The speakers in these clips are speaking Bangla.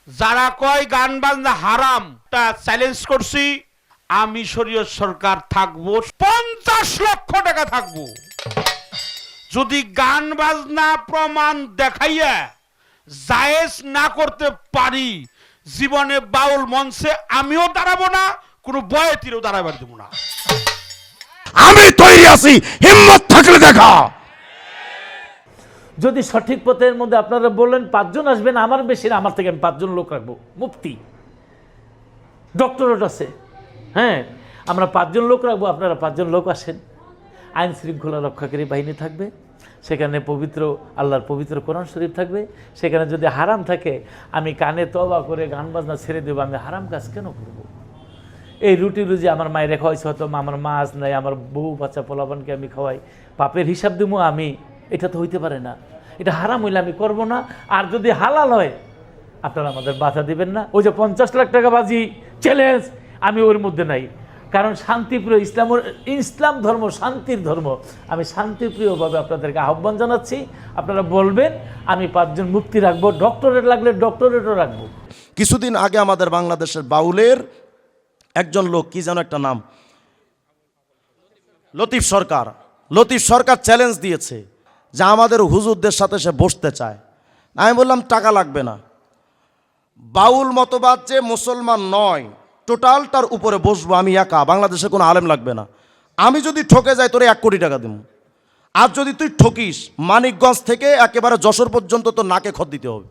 যারা কয় গান বাজনা হারাম তা চ্যালেঞ্জ করছি। আমি শরীয়ত সরকার থাকবো, 50 লক্ষ টাকা থাকবো যদি গান বাজনা প্রমাণ দেখাইয়া জায়েজ না করতে পারি। জীবনে বাউল মঞ্চে আমিও দাঁড়াবো না, কোনো বয়াতিরও দাঁড়াবার দেবো না। আমি তৈরি আছি, হিম্মত থাকলে দেখা। যদি সঠিক পথের মধ্যে আপনারা বললেন 5 জন আসবেন, আমার বেশি না, আমার থেকে আমি 5 জন লোক রাখবো। মুফতি ডক্টরেট আছে, হ্যাঁ, আমরা 5 জন লোক রাখবো, আপনারা 5 জন লোক আসেন। আইন শৃঙ্খলা রক্ষাকারী বাহিনী থাকবে, সেখানে পবিত্র আল্লাহর পবিত্র কোরআন শরীফ থাকবে। সেখানে যদি হারাম থাকে আমি কানে তওবা করে গান বাজনা ছেড়ে দেবো। আমি হারাম কাজ কেন করব? এই রুটি রুজি আমার মায়ের রেখা হয়েছে, হয়তো আমার মাছ নাই, আমার বউ বাচ্চা পোলাপানকে আমি খাওয়াই, পাপের হিসাব দেবো আমি? এটা তো হইতে পারে না। এটা হারাম হইলে আমি করব না। আর যদি হালাল হয় আপনারা আমাদের বাধা দিবেন না। ওই যে 50 লাখ টাকা বাজি চ্যালেঞ্জ, আমি ওর মধ্যে নাই। কারণ শান্তিপ্রিয় ইসলাম ধর্ম শান্তির ধর্ম। আমি শান্তিপ্রিয়ভাবে আপনাদেরকে আহ্বান জানাচ্ছি। আপনারা বলবেন, আমি 5 জন মুফতি রাখবো, ডক্টরেট লাগলে ডক্টরেটও রাখবো। কিছুদিন আগে আমাদের বাংলাদেশের বাউলের একজন লোক, কি যেন একটা নাম, লতিফ সরকার চ্যালেঞ্জ দিয়েছে যে আমাদের হুজুরদের সাথে সে বসতে চায়। আমি বললাম টাকা লাগবে না, বাউল মতবাদ যে মুসলমান নয় টোটালটার উপরে বসবো আমি একা, বাংলাদেশে কোনো আলেম লাগবে না। আমি যদি ঠকে যাই তোরে 1 কোটি টাকা দেব। আর যদি তুই ঠকিস, মানিকগঞ্জ থেকে একেবারে যশোর পর্যন্ত তোর নাকে খত দিতে হবে।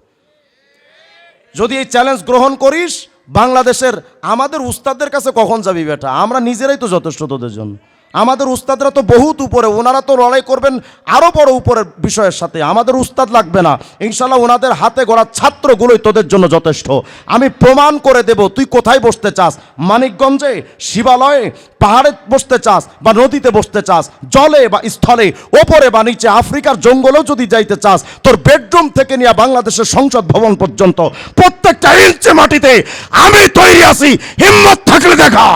যদি এই চ্যালেঞ্জ গ্রহণ করিস, বাংলাদেশের আমাদের উস্তাদদের কাছে কখন যাবি বেটা? আমরা নিজেরাই তো যথেষ্ট তোদের জন্য। আমাদের উস্তাদরা তো বহুত উপরে, ওনারা তো লড়াই করবেন আরও বড় উপরের বিষয়ের সাথে। আমাদের উস্তাদ লাগবে না, ইনশাল্লাহ ওনাদের হাতে গড়া ছাত্রগুলোই তোদের জন্য যথেষ্ট। আমি প্রমাণ করে দেব তুই কোথায় বসতে চাস, মানিকগঞ্জে, শিবালয়ে, পাহাড়ে বসতে চাস বা নদীতে বসতে চাস, জলে বা স্থলে, ওপরে বা নিচে, আফ্রিকার জঙ্গলেও যদি যাইতে চাস, তোর বেডরুম থেকে নিয়ে বাংলাদেশের সংসদ ভবন পর্যন্ত প্রত্যেকটা ইঞ্চি মাটিতে আমি তৈরি আছি, হিম্মত থাকলে দেখা।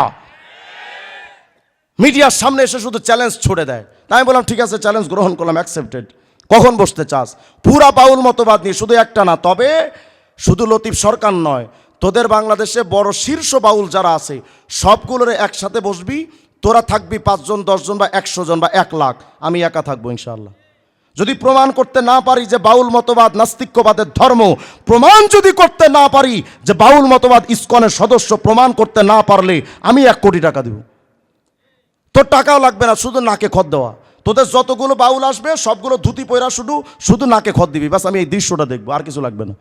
মিডিয়ার সামনে এসে শুধু চ্যালেঞ্জ ছুড়ে দেয়। তাই আমি বললাম ঠিক আছে, চ্যালেঞ্জ গ্রহণ করলাম, অ্যাকসেপ্টেড। কখন বসতে চাস? পুরা বাউল মতবাদ নিয়ে, শুধু একটা না, তবে শুধু লতিফ সরকার নয়, তোদের বাংলাদেশে বড় শীর্ষ বাউল যারা আছে সবগুলোর একসাথে বসবি। তোরা থাকবি 5 জন, 10 জন বা 100 জন বা 1 লাখ, আমি একা থাকবো ইনশাআল্লাহ। যদি প্রমাণ করতে না পারি যে বাউল মতবাদ নাস্তিক্যবাদের ধর্ম, প্রমাণ যদি করতে না পারি যে বাউল মতবাদ ইসকনের সদস্য, প্রমাণ করতে না পারলে আমি 1 কোটি টাকা দেব। তোর টাকাও লাগবে না, শুধু নাকে খত দেওয়া। তোদের যতগুলো বাউল আসবে সবগুলো ধুতি পয়রা শুধু নাকে খত দিবি, বাস আমি এই দৃশ্যটা দেখবো, আর কিছু লাগবে না।